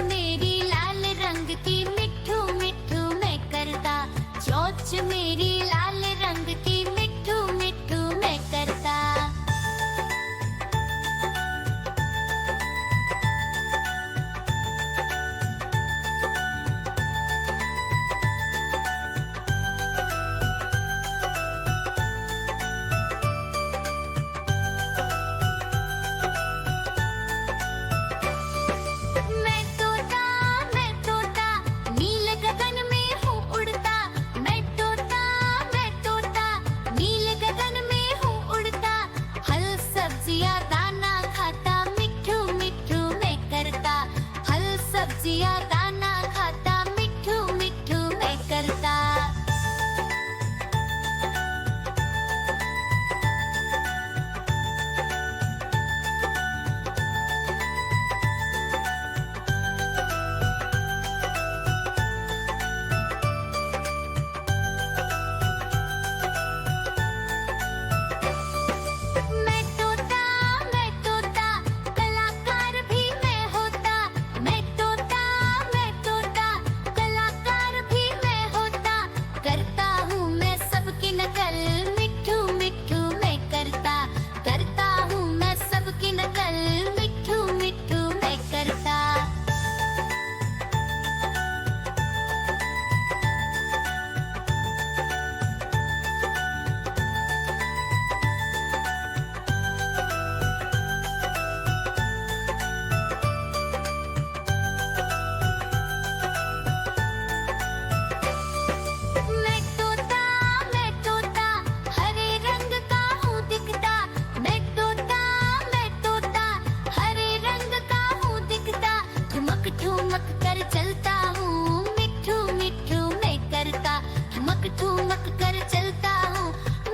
मेरी लाल रंग की मिट्ठू मिट्ठू मैं करता, चोंच मेरी लाल रंग की मिट्ठू मिट्ठू मैं करता। मैं तोता नील गगन में हूँ उड़ता। मैं तोता नील गगन में हूँ उड़ता। फल सब्जियाँ दाना खाता, मिट्ठू मिट्ठू मैं करता। फल सब्जियाँ दाना खाता, मिट्ठू मिट्ठू मैं करता। मैं तोता कलाकार भी मैं होता। मैं तोता कलाकार भी मैं होता। करता हूँ मैं सबकी नकल, मिट्ठू मिट्ठू मैं करता। करता हूँ मैं सबकी नकल, मिट्ठू मिट्ठू मैं करता। मैं तोता हरे रंग का हूँ दिखता। मैं तोता हरे रंग का हूँ दिखता। ठुमक ठुमक कर चलता हूँ, मिट्ठू मिट्ठू मैं करता। ठुमक ठुमक कर चलता हूँ,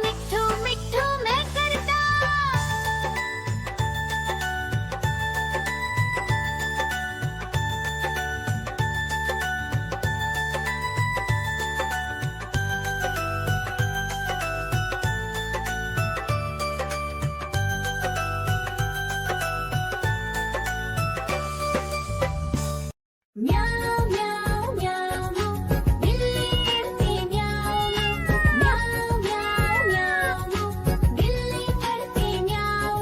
मिट्ठू मिट्ठू मैं करता। म्याऊं म्याऊं म्याऊं बिल्ली करती म्याऊं म्याऊं म्याऊं म्याऊं बिल्ली करती म्याऊं।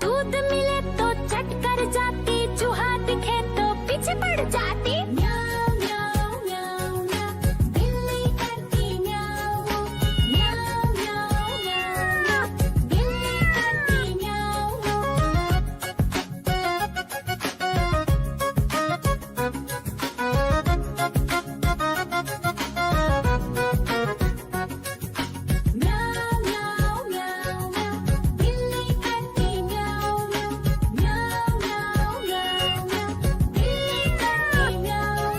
दूध मिले तो चट कर जाती, चूहा दिखे तो पीछे पड़ जाती। म्याऊं म्याऊं म्याऊं म्याऊं बिल्ली करती म्याऊं म्याऊं म्याऊं म्याऊं बिल्ली करती म्याऊं। म्याऊं म्याऊं म्याऊं म्याऊं बिल्ली करती म्याऊं म्याऊं म्याऊं म्याऊं म्याऊं बिल्ली करती म्याऊं।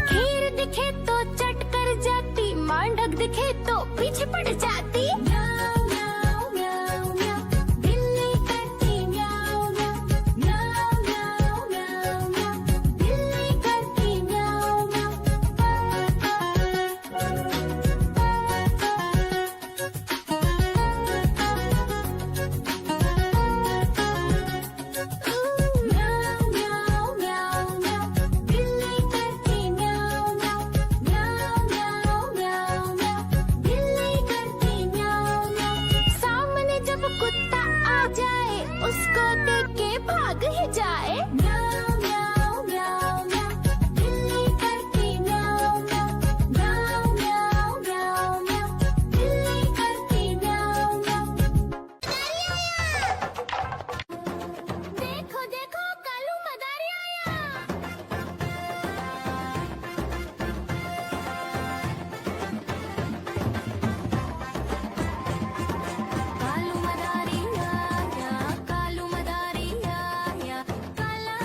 खीर दिखे तो चट कर जाती, मांडक दिखे तो पीछे पड़ जाती। म्याऊं म्याऊं म्याऊं म्याऊं बिल्ली करती म्याऊं म्याऊं म्याऊं म्याऊं म्याऊं म्याऊं बिल्ली करती म्याऊं म्याऊं म्याऊं म्याऊं म्याऊं बिल्ली करती म्याऊं म्याऊं म्याऊं म्याऊं म्याऊं म्याऊं बिल्ली करती म्याऊं म्याऊं। सामने जब कुत्ता आ जाए, उसको देख के भाग ही जाए। म्याऊं म्याऊं म्याऊं म्याऊं बिल्ली करती म्याऊं म्याऊं म्याऊं म्याऊं म्याऊं म्याऊं बिल्ली करती म्याऊं म्याऊं। देखो देखो कालू मदारी आया। कालू मदारी आया, कालू मदारी आया, काला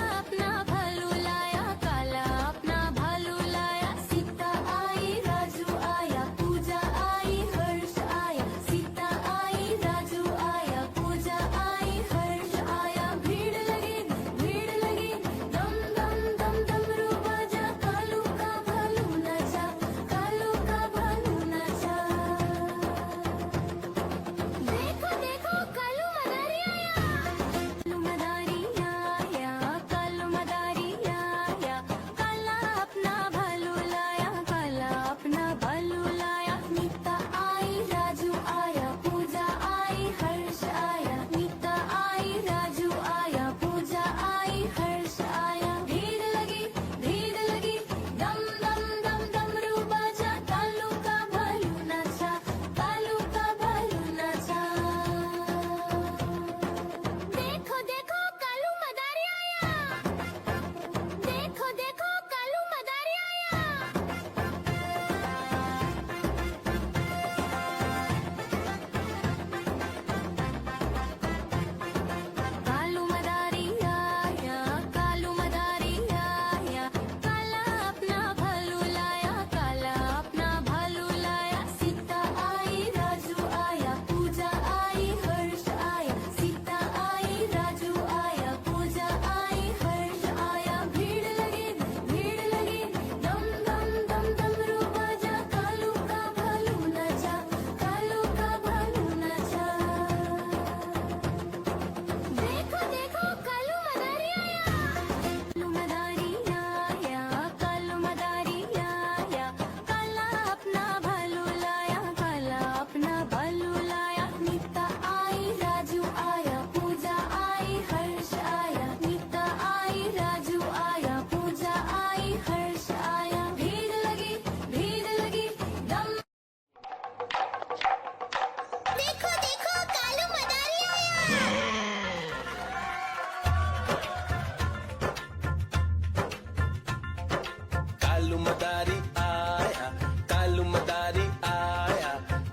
मदारी आया, कालू मदारी आया,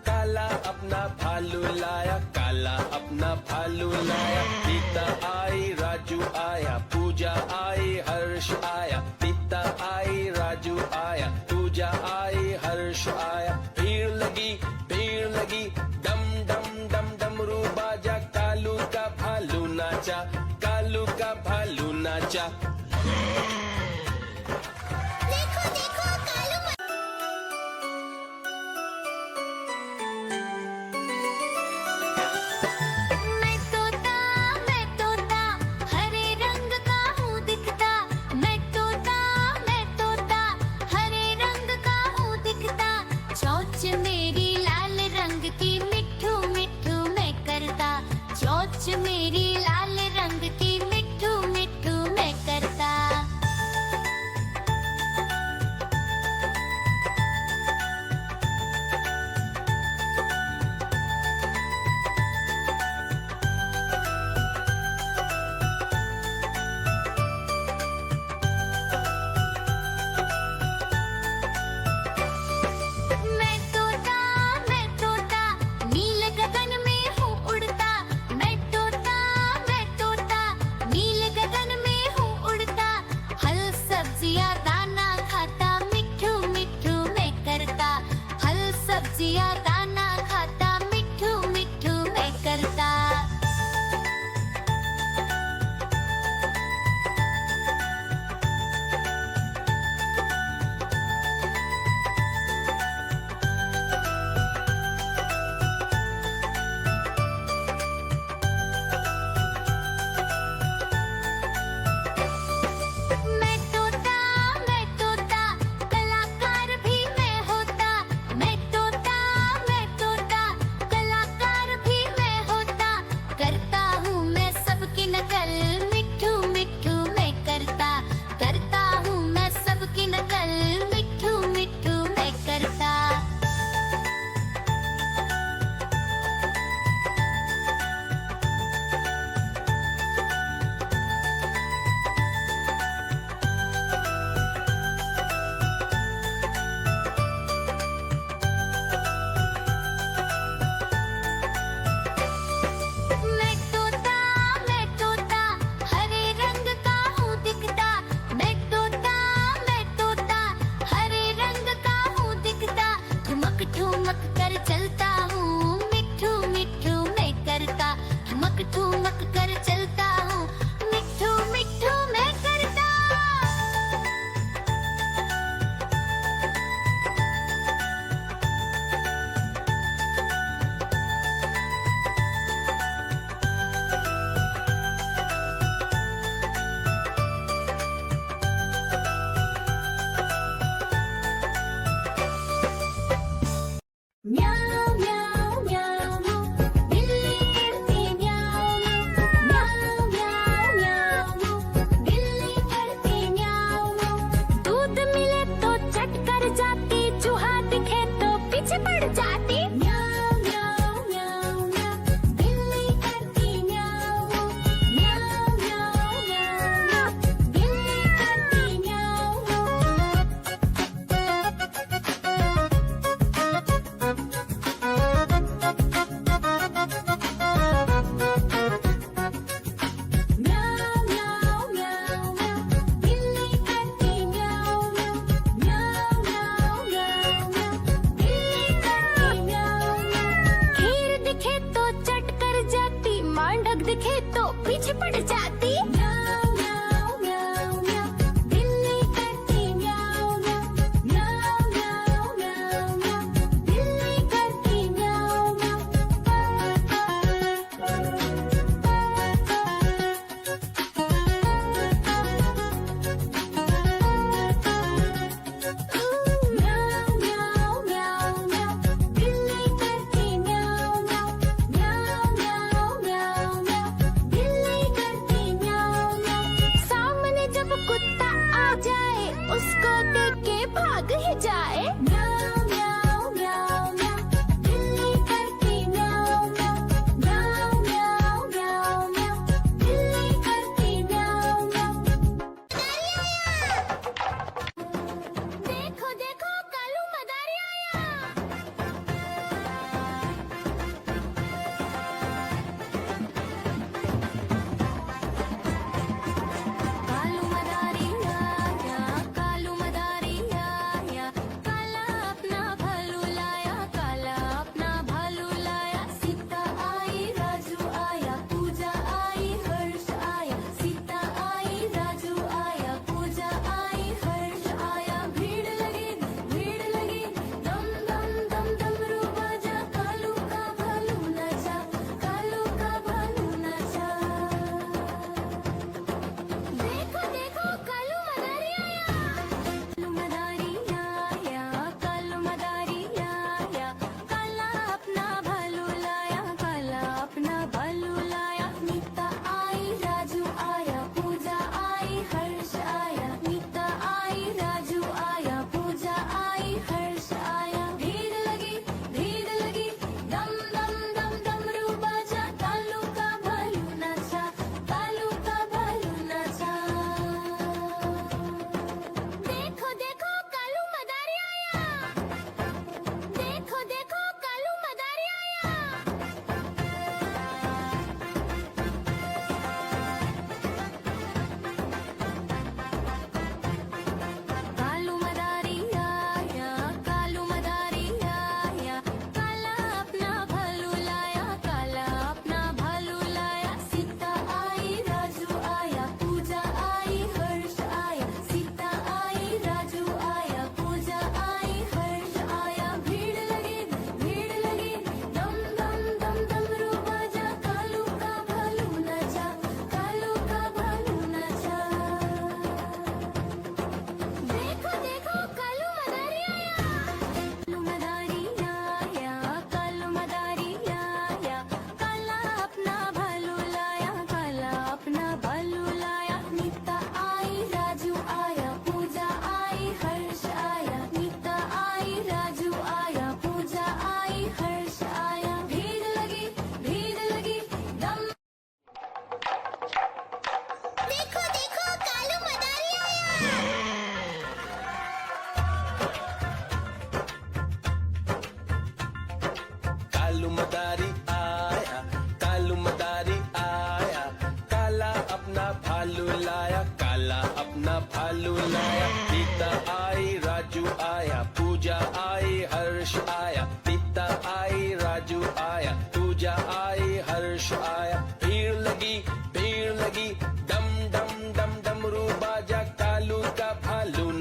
काला अपना भालू लाया, काला अपना भालू लाया। सीता आई, राजू आया, पूजा आई, हर्ष आया, सीता आई, राजू आया, पूजा आई, हर्ष आया। भीड़ लगी, डम डम डम डमरू बाजा, कालू का भालू नाचा, कालू का भालू नाचा। देखो देखो कालू मैं तोता हरे रंग का हूँ दिखता। मैं तोता हरे रंग का हूँ दिखता। चोंच मेरी लाल रंग की मिट्ठू मिट्ठू मैं करता। चोंच मेरी लाल रंग की मिट्ठू मिट्ठू मैं करता।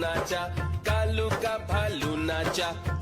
नाचा, कालू का भालू नाचा।